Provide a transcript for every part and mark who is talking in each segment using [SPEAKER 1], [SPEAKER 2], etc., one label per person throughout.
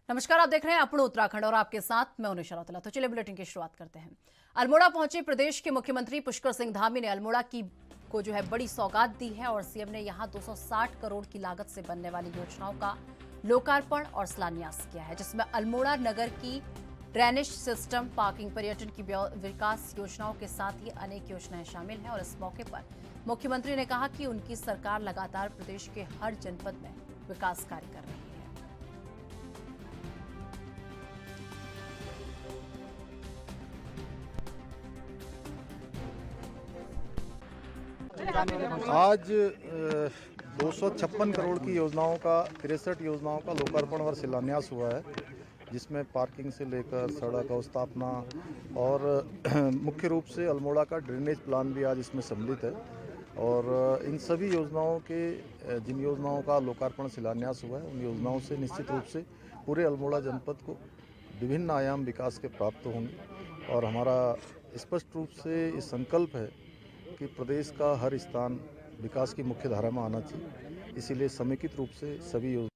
[SPEAKER 1] नमस्कार, आप देख रहे हैं अपना उत्तराखंड और आपके साथ मैं हूं निशा रौतेला। तो चलिए बुलेटिन की शुरुआत करते हैं। अल्मोड़ा पहुंचे प्रदेश के मुख्यमंत्री पुष्कर सिंह धामी ने अल्मोड़ा को जो है बड़ी सौगात दी है और सीएम ने यहां 260 करोड़ की लागत से बनने वाली योजनाओं का लोकार्पण और शिलान्यास किया है, जिसमें अल्मोड़ा नगर की ड्रेनेज सिस्टम, पार्किंग, पर्यटन की विकास योजनाओं के साथ ही अनेक योजनाएं शामिल हैं। और इस मौके पर मुख्यमंत्री ने कहा कि उनकी सरकार लगातार प्रदेश के हर जनपद में विकास कार्य कर रही है।
[SPEAKER 2] आज 256 करोड़ की योजनाओं का 63 योजनाओं का लोकार्पण और शिलान्यास हुआ है, जिसमें पार्किंग से लेकर सड़क अवस्थापना और मुख्य रूप से अल्मोड़ा का ड्रेनेज प्लान भी आज इसमें सम्मिलित है। और इन सभी योजनाओं के जिन योजनाओं का लोकार्पण शिलान्यास हुआ है, उन योजनाओं से निश्चित रूप से पूरे अल्मोड़ा जनपद को विभिन्न आयाम विकास के प्राप्त होंगे। और हमारा स्पष्ट रूप से ये संकल्प है कि प्रदेश का हर स्थान विकास की मुख्य धारा में आना चाहिए, इसीलिए समेकित रूप से सभी योजना।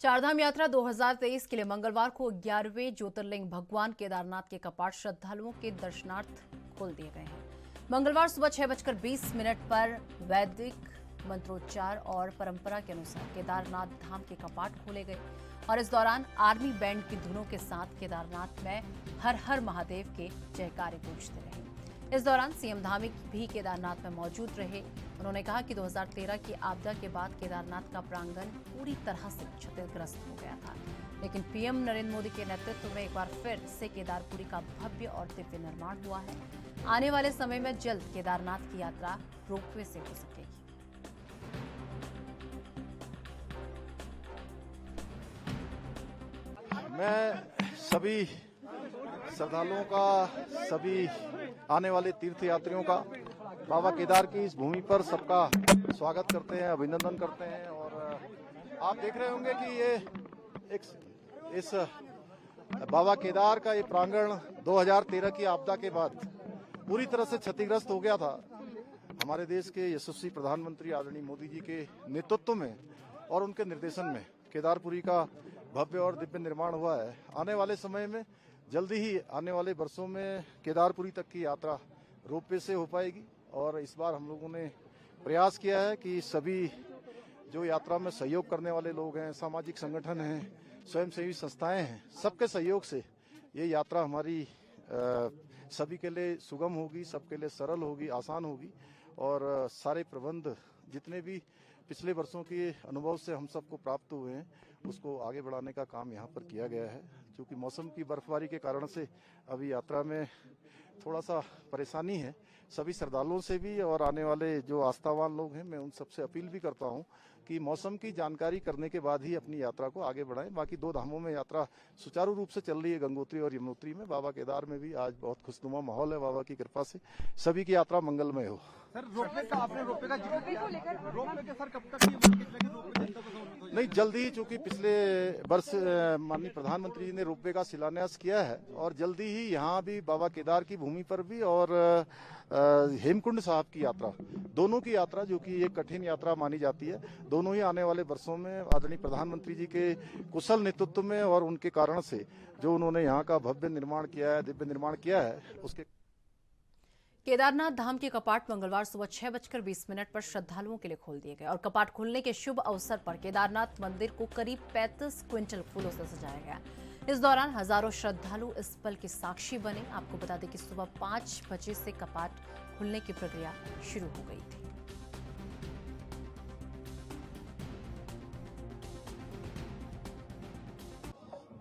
[SPEAKER 1] चारधाम यात्रा 2023 के लिए मंगलवार को 11वें ज्योतिर्लिंग भगवान केदारनाथ के कपाट श्रद्धालुओं के दर्शनार्थ खोल दिए गए हैं। मंगलवार सुबह 6:20 पर वैदिक मंत्रोच्चार और परंपरा के अनुसार केदारनाथ धाम के कपाट खोले गए और इस दौरान आर्मी बैंड की धुनों के साथ केदारनाथ में हर हर महादेव के जयकारे गूंजते रहे। इस दौरान सीएम धामी भी केदारनाथ में मौजूद रहे। उन्होंने कहा कि 2013 की आपदा के बाद केदारनाथ का प्रांगण पूरी तरह से क्षतिग्रस्त हो गया था, लेकिन पीएम नरेंद्र मोदी के नेतृत्व में एक बार फिर से केदारपुरी का भव्य और दिव्य निर्माण हुआ है। आने वाले समय में जल्द केदारनाथ की यात्रा रोपवे से हो सकेगी।
[SPEAKER 2] मैं सभी श्रद्धालुओं का, सभी आने वाले तीर्थ यात्रियों का बाबा केदार की इस भूमि पर सबका स्वागत करते हैं, अभिनंदन करते हैं। और आप देख रहे होंगे कि ये इस बाबा केदार का ये प्रांगण 2013 की आपदा के बाद पूरी तरह से क्षतिग्रस्त हो गया था। हमारे देश के यशस्वी प्रधानमंत्री आदरणीय मोदी जी के नेतृत्व में और उनके निर्देशन में केदारपुरी का भव्य और दिव्य निर्माण हुआ है। आने वाले समय में जल्दी ही आने वाले वर्षों में केदारपुरी तक की यात्रा रोपवे से हो पाएगी। और इस बार हम लोगों ने प्रयास किया है कि सभी जो यात्रा में सहयोग करने वाले लोग हैं, सामाजिक संगठन हैं, स्वयंसेवी संस्थाएं हैं, सबके सहयोग से ये यात्रा हमारी सभी के लिए सुगम होगी, सबके लिए सरल होगी, आसान होगी। और सारे प्रबंध जितने भी पिछले वर्षों के अनुभव से हम सबको प्राप्त हुए हैं, उसको आगे बढ़ाने का काम यहाँ पर किया गया है। क्योंकि मौसम की बर्फबारी के कारण से अभी यात्रा में थोड़ा सा परेशानी है। सभी श्रद्धालुओं से भी और आने वाले जो आस्थावान लोग हैं, मैं उन सबसे अपील भी करता हूं कि मौसम की जानकारी करने के बाद ही अपनी यात्रा को आगे बढ़ाएं। बाकी दो धामों में यात्रा सुचारू रूप से चल रही है, गंगोत्री और यमुनोत्री में। बाबा केदार में भी आज बहुत खुशनुमा माहौल है। बाबा की कृपा से सभी की यात्रा मंगलमय हो।
[SPEAKER 3] सर, रोपवे का आपने रोपवे का जिक्र किया, रोपवे के सर कब तक ये
[SPEAKER 2] नहीं, जल्दी ही, चूंकि पिछले वर्ष माननीय प्रधानमंत्री जी ने रोपवे का शिलान्यास किया है और जल्दी ही यहाँ भी बाबा केदार की भूमि पर भी और हेमकुंड साहब की यात्रा, दोनों की यात्रा जो कि एक कठिन यात्रा मानी जाती है, दोनों ही आने वाले वर्षों में आदरणीय प्रधानमंत्री जी के कुशल नेतृत्व में और उनके कारण से जो उन्होंने यहाँ का भव्य निर्माण किया है, दिव्य निर्माण किया है, उसके
[SPEAKER 1] केदारनाथ धाम के कपाट मंगलवार सुबह 6:20 पर श्रद्धालुओं के लिए खोल दिए गए और कपाट खुलने के शुभ अवसर पर केदारनाथ मंदिर को करीब 35 क्विंटल फूलों से सजाया गया। इस दौरान हजारों श्रद्धालु इस पल के साक्षी बने। आपको बता दें कि सुबह 5 बजे से कपाट खुलने की प्रक्रिया शुरू हो गई थी।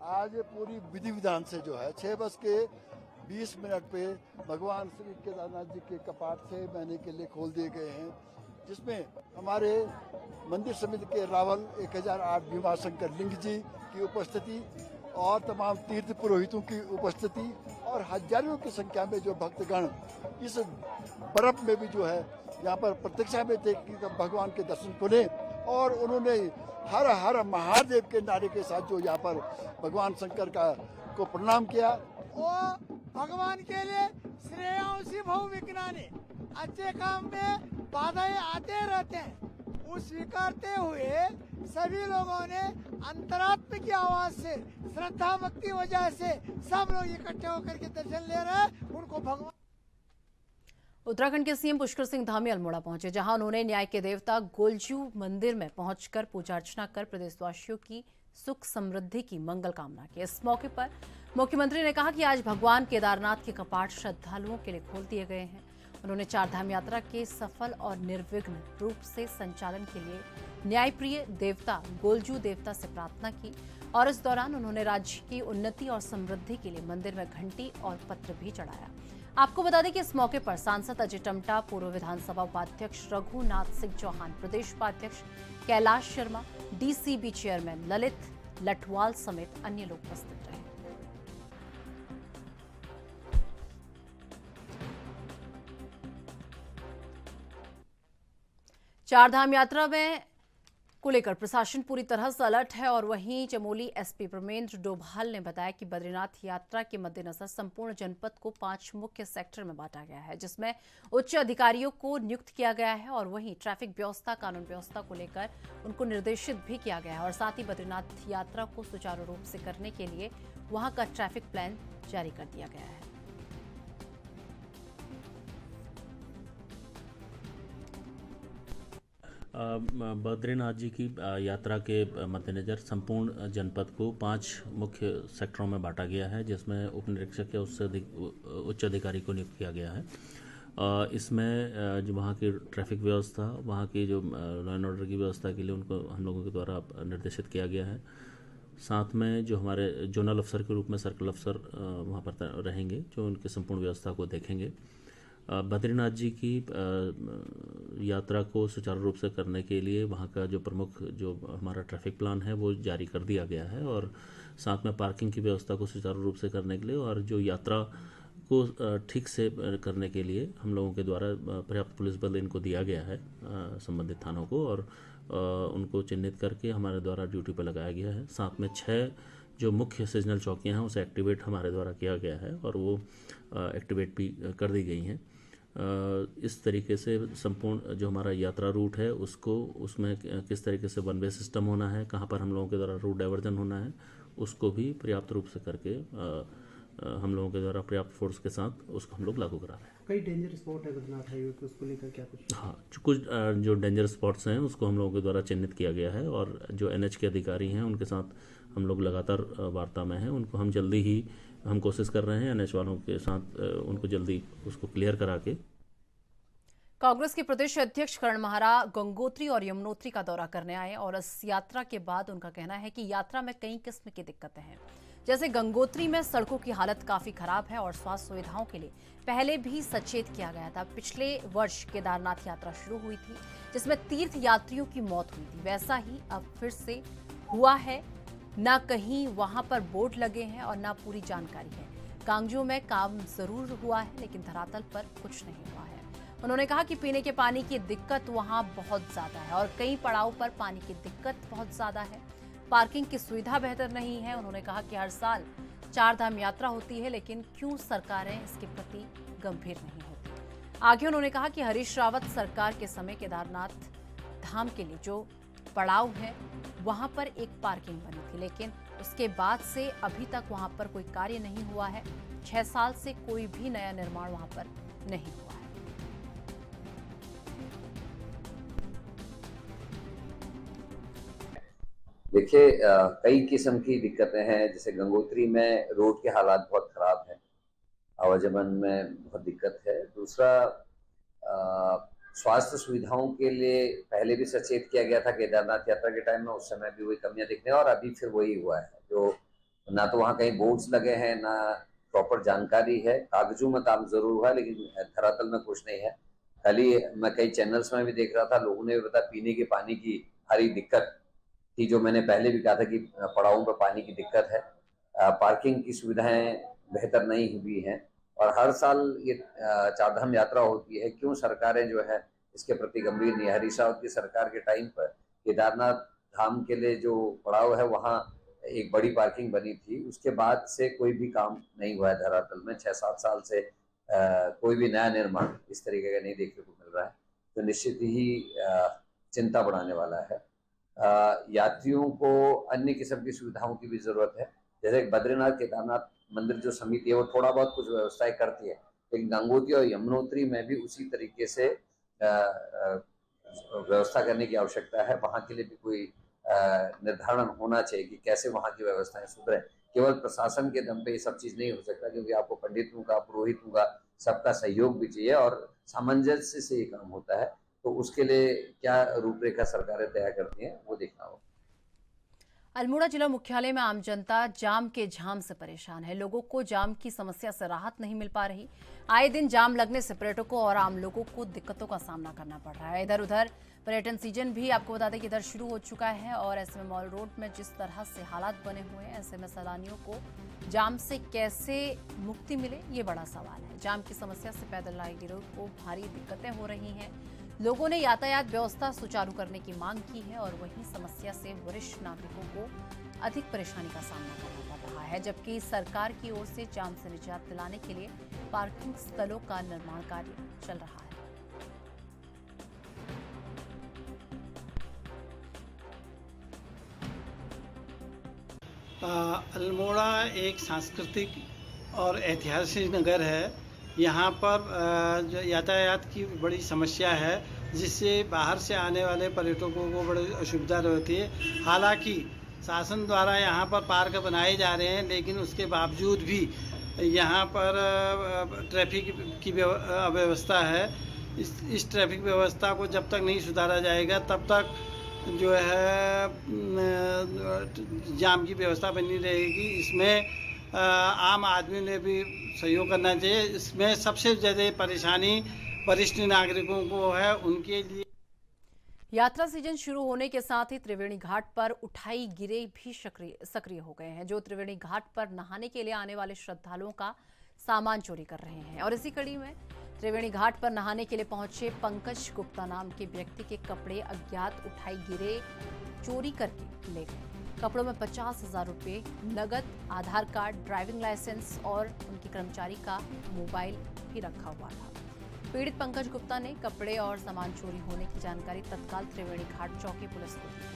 [SPEAKER 4] आज पूरी विधि विधान से जो है 6:20 पे भगवान श्री केदारनाथ जी के कपाट 6 महीने के लिए खोल दिए गए हैं, जिसमें हमारे मंदिर समिति के रावल 1008 भीमाशंकर लिंग जी की उपस्थिति और तमाम तीर्थ पुरोहितों की उपस्थिति और हजारों की संख्या में जो भक्तगण इस बर्फ में भी जो है यहाँ पर प्रतीक्षा में थे कि भगवान के दर्शन खुले। और उन्होंने हर हर महादेव के नारे के साथ जो यहाँ पर भगवान शंकर को प्रणाम किया।
[SPEAKER 5] वो भगवान के लिए श्रेयांसी भव विज्ञानी अच्छे काम में बाधाएं आते रहते हैं, वो स्वीकारते हुए सभी लोगों ने अंतरात्मा की आवाज से, श्रद्धा भक्ति वजह से सब लोग इकट्ठे होकर के दर्शन ले रहे हैं। उनको भगवान
[SPEAKER 1] उत्तराखंड के सीएम पुष्कर सिंह धामी अल्मोड़ा पहुंचे, जहां उन्होंने न्याय के देवता गोलजू मंदिर में पहुंचकर पूजा अर्चना कर प्रदेशवासियों की सुख समृद्धि की मंगल कामना की। इस मौके पर मुख्यमंत्री ने कहा कि आज भगवान केदारनाथ के कपाट श्रद्धालुओं के लिए खोल दिए गए हैं। उन्होंने चारधाम यात्रा के सफल और निर्विघ्न रूप से संचालन के लिए न्यायप्रिय देवता गोलजू देवता से प्रार्थना की और इस दौरान उन्होंने राज्य की उन्नति और समृद्धि के लिए मंदिर में घंटी और पत्र भी चढ़ाया। आपको बता दें कि इस मौके पर सांसद अजय टमटा, पूर्व विधानसभा उपाध्यक्ष रघुनाथ सिंह चौहान, प्रदेश उपाध्यक्ष कैलाश शर्मा, डीसीबी चेयरमैन ललित लठवाल समेत अन्य लोग उपस्थित रहे। चारधाम यात्रा में को लेकर प्रशासन पूरी तरह से अलर्ट है और वहीं चमोली एसपी ब्रह्मेंद्र डोभाल ने बताया कि बद्रीनाथ यात्रा के मद्देनजर संपूर्ण जनपद को 5 मुख्य सेक्टर में बांटा गया है, जिसमें उच्च अधिकारियों को नियुक्त किया गया है और वहीं ट्रैफिक व्यवस्था, कानून व्यवस्था को लेकर उनको निर्देशित भी किया गया है और साथ ही बद्रीनाथ यात्रा को सुचारू रूप से करने के लिए वहां का ट्रैफिक प्लान जारी कर दिया गया है।
[SPEAKER 6] बद्रीनाथ जी की यात्रा के मद्देनज़र संपूर्ण जनपद को 5 मुख्य सेक्टरों में बांटा गया है, जिसमें उप निरीक्षक या उससे उच्च अधिकारी को नियुक्त किया गया है। इसमें जो वहाँ की ट्रैफिक व्यवस्था, वहाँ की जो लॉ एंड ऑर्डर की व्यवस्था के लिए उनको हम लोगों के द्वारा निर्देशित किया गया है। साथ में जो हमारे जोनल अफसर के रूप में सर्कल अफसर वहाँ पर रहेंगे, जो उनकी संपूर्ण व्यवस्था को देखेंगे। बद्रीनाथ जी की यात्रा को सुचारू रूप से करने के लिए वहाँ का जो प्रमुख जो हमारा ट्रैफिक प्लान है वो जारी कर दिया गया है और साथ में पार्किंग की व्यवस्था को सुचारू रूप से करने के लिए और जो यात्रा को ठीक से करने के लिए हम लोगों के द्वारा पर्याप्त पुलिस बल इनको दिया गया है संबंधित थानों को और उनको चिन्हित करके हमारे द्वारा ड्यूटी पर लगाया गया है। साथ में 6 जो मुख्य सीजनल चौकियाँ हैं उसे एक्टिवेट हमारे द्वारा किया गया है और वो एक्टिवेट भी कर दी गई हैं। इस तरीके से संपूर्ण जो हमारा यात्रा रूट है उसमें किस तरीके से वन वे सिस्टम होना है, कहाँ पर हम लोगों के द्वारा रूट डाइवर्जन होना है, उसको भी पर्याप्त रूप से करके हम लोगों के द्वारा पर्याप्त फोर्स के साथ उसको हम लोग लागू करा रहे हैं।
[SPEAKER 7] कई डेंजर स्पॉट है बद्रीनाथ हाईवे पे, उसको लेकर क्या कुछ?
[SPEAKER 6] हाँ, कुछ जो डेंजर स्पॉट्स हैं उसको हम लोगों के द्वारा चिन्हित किया गया है और जो NH के अधिकारी हैं उनके साथ हम लोग लगातार वार्ता में हैं। उनको हम जल्दी ही हम कोशिश कर रहे हैं NH वालों के साथ उनको जल्दी उसको क्लियर करा के।
[SPEAKER 1] कांग्रेस के प्रदेश अध्यक्ष करण महारा गंगोत्री और यमुनोत्री का दौरा करने आए और इस यात्रा के बाद उनका कहना है कि यात्रा में कई किस्म की दिक्कतें हैं, जैसे गंगोत्री में सड़कों की हालत काफी खराब है और स्वास्थ्य सुविधाओं के लिए पहले भी सचेत किया गया था। पिछले वर्ष केदारनाथ यात्रा शुरू हुई थी जिसमें तीर्थ यात्रियों की मौत हुई थी, वैसा ही अब फिर से हुआ है। न कहीं वहां पर बोर्ड लगे हैं और न पूरी जानकारी है। कांगजू में काम जरूर हुआ है लेकिन धरातल पर कुछ नहीं हुआ है। उन्होंने कहा कि पीने के पानी की दिक्कत वहां बहुत ज्यादा है और कई पड़ाव पर पानी की दिक्कत बहुत ज्यादा है। पार्किंग की सुविधा बेहतर नहीं है। उन्होंने कहा कि हर साल चारधाम यात्रा होती है लेकिन क्यों सरकारें इसके प्रति गंभीर नहीं होती। आगे उन्होंने कहा कि हरीश रावत सरकार के समय केदारनाथ धाम के लिए जो पड़ाव है वहां पर एक पार्किंग बनी थी, लेकिन उसके बाद से अभी तक वहां पर कोई कार्य नहीं हुआ है। 6 साल से कोई भी नया निर्माण वहां पर नहीं हुआ है।
[SPEAKER 8] देखिए, कई किस्म की दिक्कतें हैं। जैसे गंगोत्री में रोड के हालात बहुत खराब हैं, आवागमन में बहुत दिक्कत है। दूसरा, स्वास्थ्य सुविधाओं के लिए पहले भी सचेत किया गया था केदारनाथ यात्रा के टाइम में, उस समय भी वही कमियां दिखने और अभी फिर वही हुआ है। जो ना तो वहाँ कहीं बोर्ड्स लगे हैं, ना प्रॉपर जानकारी है। कागजों में काम जरूर हुआ है लेकिन धरातल में कुछ नहीं है। कल ही मैं कई चैनल्स में भी देख रहा था, लोगों ने भी बताया पीने के पानी की भारी दिक्कत थी, जो मैंने पहले भी कहा था कि पड़ावों पर पानी की दिक्कत है। पार्किंग की सुविधाएं बेहतर नहीं हुई हैं और हर साल ये चारधाम यात्रा होती है, क्यों सरकारें जो है इसके प्रति गंभीर नहीं। हरीश रावत की सरकार के टाइम पर केदारनाथ धाम के लिए जो पड़ाव है वहाँ एक बड़ी पार्किंग बनी थी, उसके बाद से कोई भी काम नहीं हुआ है धरातल में। 6-7 साल से कोई भी नया निर्माण इस तरीके का नहीं देखने को मिल रहा है, तो निश्चित ही चिंता बढ़ाने वाला है। यात्रियों को अन्य किस्म की सुविधाओं की भी जरूरत है। जैसे बद्रीनाथ केदारनाथ मंदिर जो समिति है वो थोड़ा बहुत कुछ व्यवस्थाएं करती है, लेकिन गंगोत्री और यमुनोत्री में भी उसी तरीके से व्यवस्था करने की आवश्यकता है। वहां के लिए भी कोई निर्धारण होना चाहिए कि कैसे वहां की व्यवस्थाएं सुधरे। केवल प्रशासन के दम पे ये सब चीज नहीं हो सकता, क्योंकि आपको पंडितों का, पुरोहितों का, सबका सहयोग भी चाहिए और सामंजस्य से ये काम होता है। तो उसके लिए क्या रूपरेखा सरकारें तैयार करती हैं वो देखना होगा।
[SPEAKER 1] अल्मोड़ा जिला मुख्यालय में आम जनता जाम के झाम से परेशान है। लोगों को जाम की समस्या से राहत नहीं मिल पा रही। आए दिन जाम लगने से पर्यटकों और आम लोगों को दिक्कतों का सामना करना पड़ रहा है। इधर उधर पर्यटन सीजन भी आपको बता दें कि इधर शुरू हो चुका है और ऐसे में मॉल रोड में जिस तरह से हालात बने हुए हैं, ऐसे में सैलानियों को जाम से कैसे मुक्ति मिले, ये बड़ा सवाल है। जाम की समस्या से पैदल आए गिरोह को भारी दिक्कतें हो रही हैं। लोगों ने यातायात व्यवस्था सुचारू करने की मांग की है और वहीं समस्या से वरिष्ठ नागरिकों को अधिक परेशानी का सामना करना पड़ रहा है, जबकि सरकार की ओर से जाम से निजात दिलाने के लिए पार्किंग स्थलों का निर्माण कार्य चल रहा है।
[SPEAKER 9] अल्मोड़ा एक सांस्कृतिक और ऐतिहासिक नगर है। यहाँ पर जो यातायात की बड़ी समस्या है, जिससे बाहर से आने वाले पर्यटकों को बड़ी असुविधा रहती है। हालांकि शासन द्वारा यहाँ पर पार्क बनाए जा रहे हैं, लेकिन उसके बावजूद भी यहाँ पर ट्रैफिक की अव्यवस्था है। इस ट्रैफिक व्यवस्था को जब तक नहीं सुधारा जाएगा तब तक जो है जाम की व्यवस्था बनी रहेगी। इसमें आम आदमी ने भी सहयोग करना चाहिए। इसमें सबसे ज़्यादा परेशानी वरिष्ठ नागरिकों को है, उनके लिए।
[SPEAKER 1] यात्रा सीजन शुरू होने के साथ ही त्रिवेणी घाट पर उठाई गिरे भी सक्रिय हो गए हैं, जो त्रिवेणी घाट पर नहाने के लिए आने वाले श्रद्धालुओं का सामान चोरी कर रहे हैं। और इसी कड़ी में त्रिवेणी घाट पर नहाने के लिए पहुंचे पंकज गुप्ता नाम के व्यक्ति के कपड़े अज्ञात उठाई गिरे चोरी करके ले गए। कपड़ों में 50,000 रुपये, नगद, आधार कार्ड, ड्राइविंग लाइसेंस और उनके कर्मचारी का मोबाइल भी रखा हुआ था। पीड़ित पंकज गुप्ता ने कपड़े और सामान चोरी होने की जानकारी तत्काल त्रिवेणी घाट चौकी पुलिस को दी।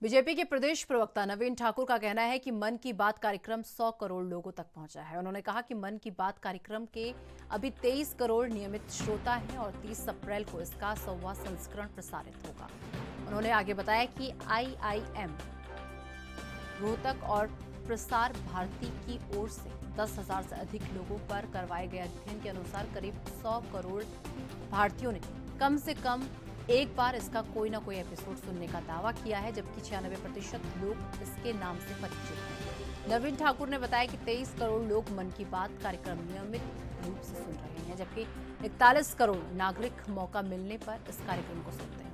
[SPEAKER 1] बीजेपी के प्रदेश प्रवक्ता नवीन ठाकुर का कहना है कि मन की बात कार्यक्रम 100 करोड़ लोगों तक पहुंचा है। उन्होंने कहा कि मन की बात कार्यक्रम के अभी 23 करोड़ नियमित श्रोता हैं और 30 अप्रैल को इसका 100वां संस्करण प्रसारित होगा। उन्होंने आगे बताया कि IIM रोहतक और प्रसार भारती की ओर से 10,000 से अधिक लोगों पर करवाए गए अध्ययन के अनुसार करीब 100 करोड़ भारतीयों ने कम से कम एक बार इसका कोई ना कोई एपिसोड सुनने का दावा किया है, जबकि 96% लोग इसके नाम से परिचित हैं। नवीन ठाकुर ने बताया कि 23 करोड़ लोग मन की बात कार्यक्रम नियमित रूप से सुन रहे हैं, जबकि 41 करोड़ नागरिक मौका मिलने पर इस कार्यक्रम को सुनते हैं।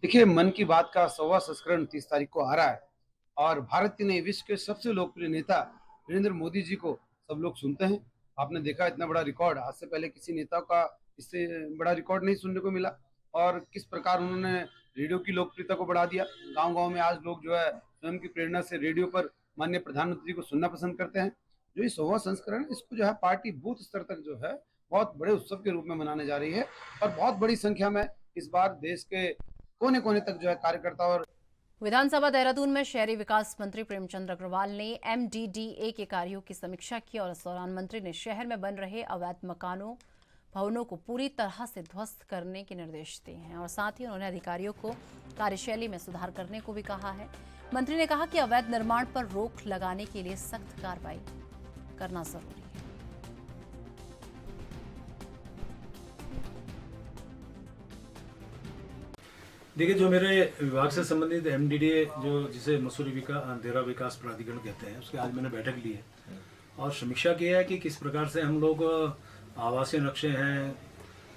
[SPEAKER 10] देखिए, मन की बात का 100वां संस्करण 30 तारीख को आ रहा है और भारत के नहीं, विश्व के सबसे लोकप्रिय नेता नरेंद्र मोदी जी को सब लोग सुनते हैं। आपने देखा इतना बड़ा रिकॉर्ड, आज से पहले किसी नेता का इससे बड़ा रिकॉर्ड नहीं सुनने को मिला। और किस प्रकार उन्होंने रेडियो की लोकप्रियता को बढ़ा दिया। गांव-गांव में आज लोग जो है स्वयं की प्रेरणा से रेडियो पर माननीय प्रधानमंत्री को सुनना पसंद करते हैं। जो ये 100वां संस्करण, इसको जो है पार्टी बूथ स्तर तक जो है बहुत बड़े उत्सव के रूप में मनाने जा रही है और बहुत बड़ी संख्या में इस बार देश के कोने कोने तक जो है कार्यकर्ता और
[SPEAKER 1] विधानसभा देहरादून में शहरी विकास मंत्री प्रेमचंद अग्रवाल ने MDDA के कार्यों की समीक्षा की और इस दौरान मंत्री ने शहर में बन रहे अवैध मकानों भवनों को पूरी तरह से ध्वस्त करने के निर्देश दिए हैं और साथ ही उन्होंने अधिकारियों को कार्यशैली में सुधार करने को भी कहा है। मंत्री ने कहा कि अवैध निर्माण पर रोक लगाने के लिए सख्त कार्रवाई करना जरूरी है।
[SPEAKER 11] देखिए, जो मेरे विभाग से संबंधित MDDA जो जिसे मसूरी देहरा विकास प्राधिकरण कहते हैं, उसके आज मैंने बैठक ली है और समीक्षा की है कि किस प्रकार से हम लोग आवासीय नक्शे हैं,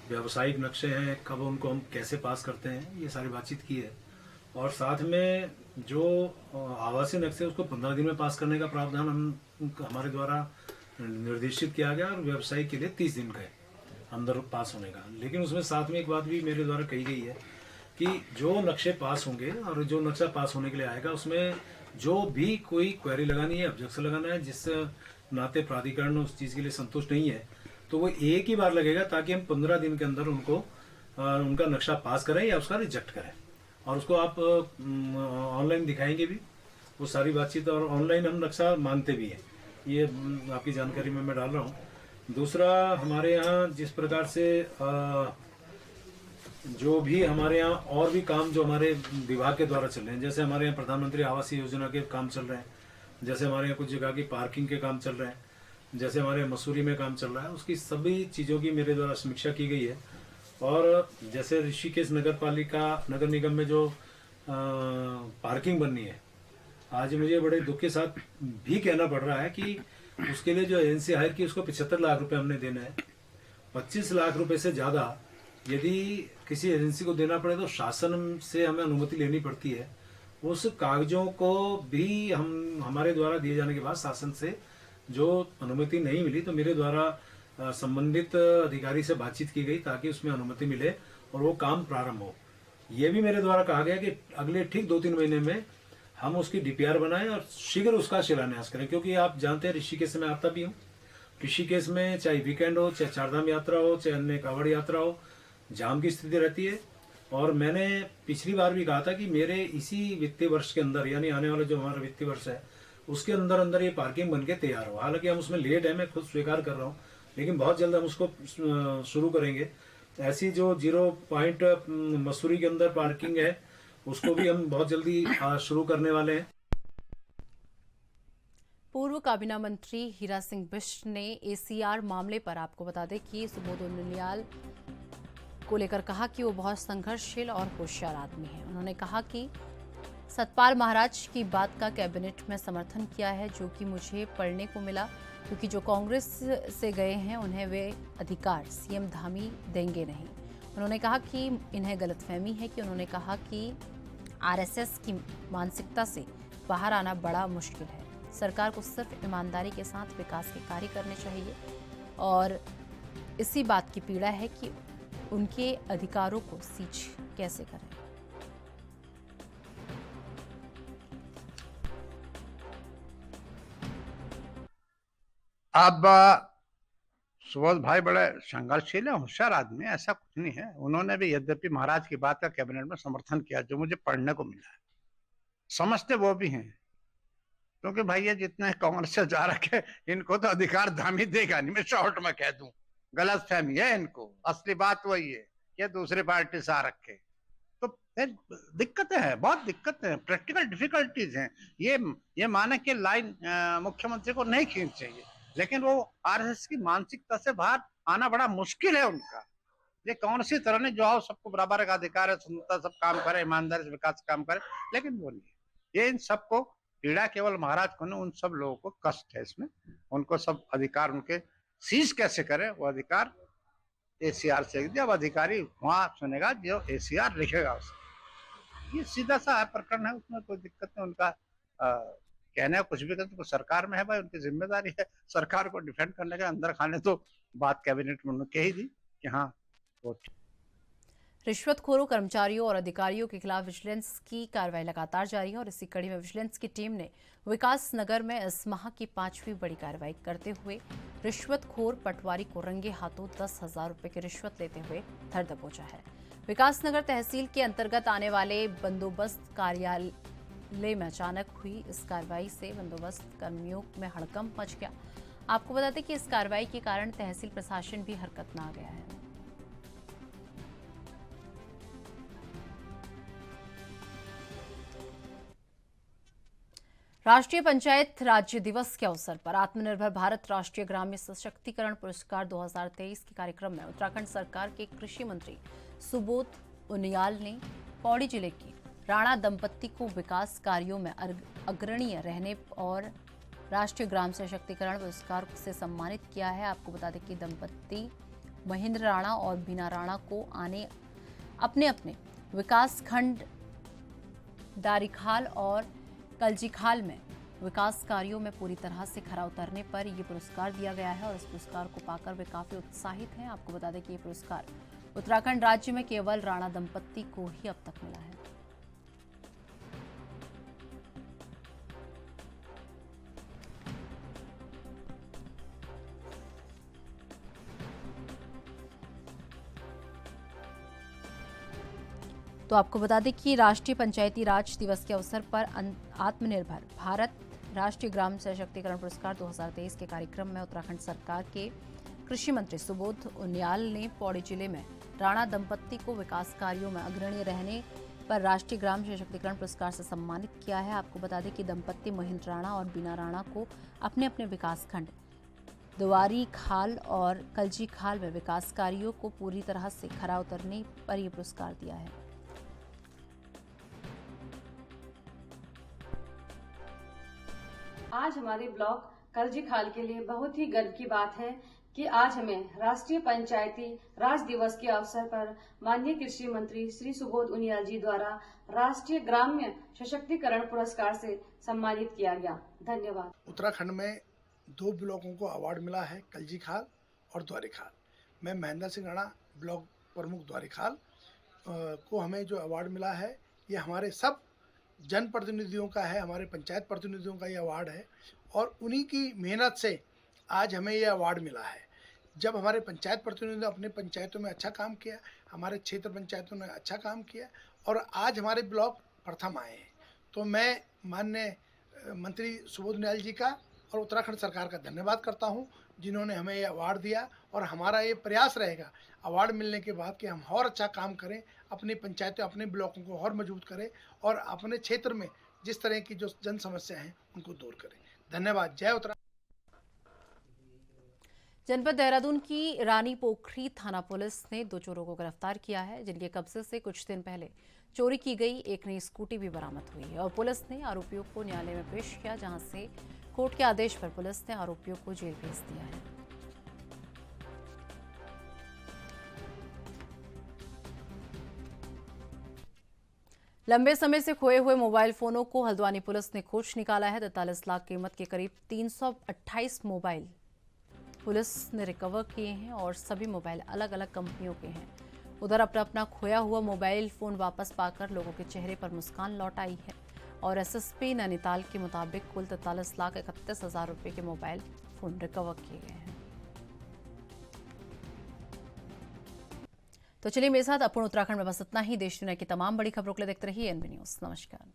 [SPEAKER 11] व्यावसायिक नक्शे हैं, कब उनको हम कैसे पास करते हैं, ये सारी बातचीत की है। और साथ में जो आवासीय नक्शे उसको 15 दिन में पास करने का प्रावधान हमारे द्वारा निर्देशित किया गया और व्यावसायिक के लिए 30 दिन का अंदर पास होने का। लेकिन उसमें साथ में एक बात भी मेरे द्वारा कही गई है कि जो नक्शे पास होंगे और जो नक्शा पास होने के लिए आएगा उसमें जो भी कोई क्वेरी लगानी है, ऑब्जेक्शन लगाना है, जिस नाते प्राधिकरण उस चीज़ के लिए संतुष्ट नहीं है, तो वो एक ही बार लगेगा, ताकि हम 15 दिन के अंदर उनको उनका नक्शा पास करें या उसका रिजेक्ट करें। और उसको आप ऑनलाइन दिखाएंगे भी वो सारी बातचीत, और ऑनलाइन हम नक्शा मांगते भी हैं। ये आपकी जानकारी में मैं डाल रहा हूँ। दूसरा, हमारे यहाँ जिस प्रकार से जो भी हमारे यहाँ और भी काम जो हमारे विभाग के द्वारा चल रहे हैं, जैसे हमारे यहाँ प्रधानमंत्री आवास योजना के काम चल रहे हैं, जैसे हमारे यहाँ कुछ जगह की पार्किंग के काम चल रहे हैं, जैसे हमारे यहाँ मसूरी में काम चल रहा है, उसकी सभी चीज़ों की मेरे द्वारा समीक्षा की गई है। और जैसे ऋषिकेश नगर निगम में जो पार्किंग बननी है, आज मुझे बड़े दुख के साथ भी कहना पड़ रहा है कि उसके लिए जो एजेंसी हायर की, उसको 75 लाख रुपए हमने देना है। 25 लाख रुपए से ज़्यादा यदि किसी एजेंसी को देना पड़े तो शासन से हमें अनुमति लेनी पड़ती है। उस कागजों को भी हमारे द्वारा दिए जाने के बाद शासन से जो अनुमति नहीं मिली, तो मेरे द्वारा संबंधित अधिकारी से बातचीत की गई ताकि उसमें अनुमति मिले और वो काम प्रारंभ हो। ये भी मेरे द्वारा कहा गया कि अगले ठीक 2-3 महीने में हम उसकी डीपीआर बनाएं और शीघ्र उसका शिलान्यास करें, क्योंकि आप जानते हैं ऋषिकेश में आता भी हूँ। ऋषिकेश में चाहे वीकेंड हो, चाहे चारधाम यात्रा हो, चाहे अन्य कांवड़ यात्रा हो, जाम की स्थिति रहती है। और मैंने पिछली बार भी कहा था कि मेरे इसी वित्तीय वर्ष के अंदर, यानी आने वाला जो हमारा वित्तीय वर्ष है, उसके अंदर अंदर ये पार्किंग बन के तैयार हो। हालांकि हम उसमें लेट है, मैं खुद स्वीकार कर रहा हूँ, लेकिन बहुत जल्द हम उसको शुरू करेंगे। ऐसी जो 0 पॉइंट मसूरी के अंदर पार्किंग है, उसको भी हम बहुत जल्दी शुरू करने वाले हैं।
[SPEAKER 1] पूर्व काबीना मंत्री हीरा सिंह बिष्ट ने एसीआर मामले पर आपको बता दें कि सुबोध उनियाल को लेकर कहा कि वो बहुत संघर्षशील और होशियार आदमी है। उन्होंने कहा कि सतपाल महाराज की बात का कैबिनेट में समर्थन किया है, जो कि मुझे पढ़ने को मिला, क्योंकि जो कांग्रेस से गए हैं उन्हें वे अधिकार सीएम धामी देंगे नहीं। उन्होंने कहा कि इन्हें गलतफहमी है कि उन्होंने कहा कि आरएसएस की मानसिकता से बाहर आना बड़ा मुश्किल है। सरकार को सिर्फ ईमानदारी के साथ विकास के कार्य करने चाहिए और इसी बात की पीड़ा है कि उनके अधिकारों को सींच कैसे करें।
[SPEAKER 12] अब सुबोध भाई बड़े संघर्षशील है, होशियार आदमी है, ऐसा कुछ नहीं है। उन्होंने भी यद्यपि महाराज की बात का कैबिनेट में समर्थन किया, जो मुझे पढ़ने को मिला है। समझते वो भी हैं, क्योंकि भाई ये जितने कांग्रेस से जा रखे, इनको तो अधिकार धामी देगा नहीं, मैं शॉर्ट में कह दूं। गलत फहमी है इनको, असली बात वही है कि दूसरी पार्टी से आ रखे। तो फिर दिक्कतें हैं, बहुत दिक्कतें हैं, प्रैक्टिकल डिफिकल्टीज हैं। ये माने कि लाइन मुख्यमंत्री को नहीं खींच चाहिए, लेकिन वो आरएसएस की मानसिकता से बाहर आना बड़ा मुश्किल है उनका। ये कौन सी तरह ने जो आओ सबको बराबर का अधिकार है, सुंदरता सब काम करे, ईमानदारी से विकास काम करे, लेकिन वो नहीं। ये इन सबको पीड़ा केवल महाराज को नहीं, उन सब लोगों को कष्ट है इसमें। उनको सब अधिकार उनके सीज कैसे करे, वो अधिकार एसीआर से दिया। अब अधिकारी वहां सुनेगा जो एसीआर लिखेगा उसे। ये सीधा सा है प्रकरण है, उसमें कोई दिक्कत नहीं। उनका कहने कुछ भी करते तो सरकार में है भाई, उनकी जिम्मेदारी है सरकार को डिफेंड करने के। अंदर खाने तो बात कैबिनेट में उन्होंने कही थी कि हाँ वो।
[SPEAKER 1] रिश्वतखोरों, कर्मचारियों और अधिकारियों के खिलाफ विजिलेंस की कार्रवाई लगातार जारी है और इसी कड़ी में विजिलेंस की टीम ने विकास नगर में इस माह की 5वीं बड़ी कार्रवाई करते हुए रिश्वतखोर पटवारी को रंगे हाथों 10,000 रुपए की रिश्वत लेते हुए धर दबोचा है। विकास नगर तहसील के अंतर्गत आने वाले बंदोबस्त कार्यालय में अचानक हुई इस कार्रवाई से बंदोबस्त कर्मियों में हड़कंप मच गया। आपको बता दें कि इस कार्रवाई के कारण तहसील प्रशासन भी हरकत में आ गया है। राष्ट्रीय पंचायत राज्य दिवस के अवसर पर आत्मनिर्भर भारत राष्ट्रीय ग्राम्य सशक्तिकरण पुरस्कार 2023 के कार्यक्रम में उत्तराखंड सरकार के कृषि मंत्री सुबोध उनियाल ने पौड़ी जिले के राणा दंपत्ति को विकास कार्यों में अग्रणीय रहने और राष्ट्रीय ग्राम सशक्तिकरण पुरस्कार से सम्मानित किया है। आपको बता दें कि दंपत्ति महेंद्र राणा और बीना राणा को अपने अपने विकास खंड दारिखाल और कलजीखाल में विकास कार्यों में पूरी तरह से खरा उतरने पर यह पुरस्कार दिया गया है और इस पुरस्कार को पाकर वे काफी उत्साहित हैं। आपको बता दें कि ये पुरस्कार उत्तराखंड राज्य में केवल राणा दंपत्ति को ही अब तक मिला है। तो आपको बता दें कि राष्ट्रीय पंचायती राज दिवस के अवसर पर आत्मनिर्भर भारत राष्ट्रीय ग्राम सशक्तिकरण पुरस्कार 2023 के कार्यक्रम में उत्तराखंड सरकार के कृषि मंत्री सुबोध उनियाल ने पौड़ी जिले में राणा दंपत्ति को विकास कार्यों में अग्रणी रहने पर राष्ट्रीय ग्राम सशक्तिकरण पुरस्कार से सम्मानित किया है। आपको बता दें कि दंपत्ति महेंद्र राणा और बीना राणा को अपने अपने विकास खंड दुआरी खाल और कलजी खाल में विकास कार्यों को पूरी तरह से खरा उतरने पर यह पुरस्कार दिया है।
[SPEAKER 13] आज हमारे ब्लॉक कलजी खाल के लिए बहुत ही गर्व की बात है कि आज हमें राष्ट्रीय पंचायती राज दिवस के अवसर पर माननीय कृषि मंत्री श्री सुबोध उनियाल जी द्वारा राष्ट्रीय ग्राम्य सशक्तिकरण पुरस्कार से सम्मानित किया गया। धन्यवाद।
[SPEAKER 14] उत्तराखंड में 2 ब्लॉकों को अवार्ड मिला है, कलजी खाल और द्वारी खाल। मैं महेंद्र सिंह राणा ब्लॉक प्रमुख द्वारी खाल को हमें जो अवार्ड मिला है ये हमारे सब जनप्रतिनिधियों का है, हमारे पंचायत प्रतिनिधियों का ये अवार्ड है और उन्हीं की मेहनत से आज हमें ये अवार्ड मिला है। जब हमारे पंचायत प्रतिनिधियों ने अपने पंचायतों में अच्छा काम किया, हमारे क्षेत्र पंचायतों ने अच्छा काम किया और आज हमारे ब्लॉक प्रथम आए हैं, तो मैं माननीय मंत्री सुबोध उनियाल जी का और उत्तराखंड सरकार का धन्यवाद करता हूं, जिन्होंने हमें ये अवार्ड दिया। और हमारा ये प्रयास रहेगा अवार्ड मिलने के बाद कि हम और अच्छा काम करें, अपनी पंचायतें अपने ब्लॉकों को और मजबूत करें और अपने क्षेत्र में जिस तरह की जो जन समस्या हैं उनको दूर करें। धन्यवाद। जय उत्तराखंड।
[SPEAKER 1] जनपद देहरादून की रानी पोखरी थाना पुलिस ने 2 चोरों को गिरफ्तार किया है, जिनके कब्जे से कुछ दिन पहले चोरी की गई एक नई स्कूटी भी बरामद हुई है और पुलिस ने आरोपियों को न्यायालय में पेश किया, जहां से कोर्ट के आदेश पर पुलिस ने आरोपियों को जेल भेज दिया है। लंबे समय से खोए हुए मोबाइल फोनों को हल्द्वानी पुलिस ने खोज निकाला है। 43 लाख कीमत के करीब 328 मोबाइल पुलिस ने रिकवर किए हैं और सभी मोबाइल अलग अलग कंपनियों के हैं। उधर अपना अपना खोया हुआ मोबाइल फोन वापस पाकर लोगों के चेहरे पर मुस्कान लौट आई है और एसएसपी नैनीताल के मुताबिक कुल 43,31,000 रुपए के मोबाइल फोन रिकवर किए गए हैं। तो चलिए मेरे साथ अपूर्ण उत्तराखंड में बस इतना ही। देश दुनिया की तमाम बड़ी खबरों के लिए देखते रहिए एनबी न्यूज। नमस्कार।